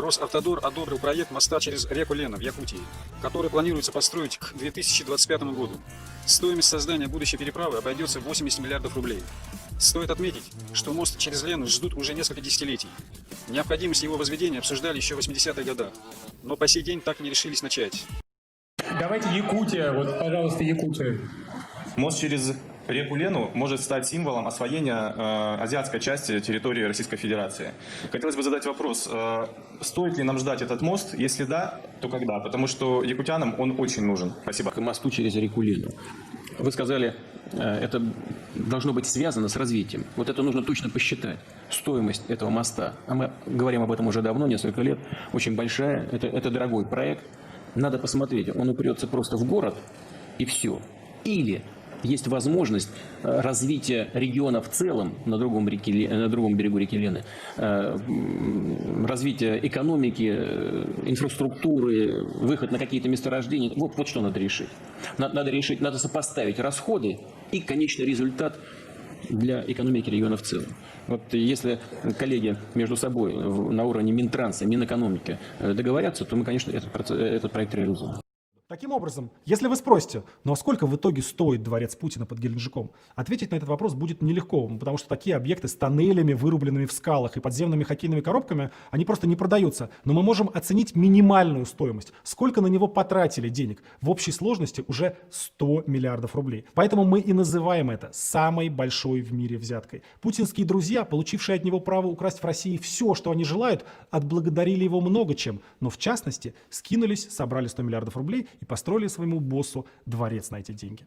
Росавтодор одобрил проект моста через реку Лена в Якутии, который планируется построить к 2025 году. Стоимость создания будущей переправы обойдется в 80 миллиардов рублей. Стоит отметить, что мост через Лену ждут уже несколько десятилетий. Необходимость его возведения обсуждали еще в 80-х годах, но по сей день так и не решились начать. Давайте Якутия, вот, пожалуйста, Якутия. Мост через реку Лену может стать символом освоения азиатской части территории Российской Федерации. Хотелось бы задать вопрос, стоит ли нам ждать этот мост? Если да, то когда? Потому что якутянам он очень нужен. Спасибо. К мосту через реку Лену. Вы сказали, это должно быть связано с развитием. Вот это нужно точно посчитать. Стоимость этого моста, а мы говорим об этом уже давно, несколько лет, очень большая. Это дорогой проект. Надо посмотреть, он упрется просто в город и все. Или есть возможность развития региона в целом на другом берегу реки Лены, развития экономики, инфраструктуры, выход на какие-то месторождения. Вот что надо решить. Надо решить, надо сопоставить расходы и конечный результат для экономики региона в целом. Вот если коллеги между собой на уровне Минтранса, Минэкономики договорятся, то мы, конечно, этот проект реализуем. Таким образом, если вы спросите, ну а сколько в итоге стоит дворец Путина под Геленджиком, ответить на этот вопрос будет нелегко, потому что такие объекты с тоннелями, вырубленными в скалах и подземными хоккейными коробками, они просто не продаются. Но мы можем оценить минимальную стоимость, сколько на него потратили денег. В общей сложности уже 100 миллиардов рублей. Поэтому мы и называем это самой большой в мире взяткой. Путинские друзья, получившие от него право украсть в России все, что они желают, отблагодарили его много чем, но в частности скинулись, собрали 100 миллиардов рублей и построили своему боссу дворец на эти деньги.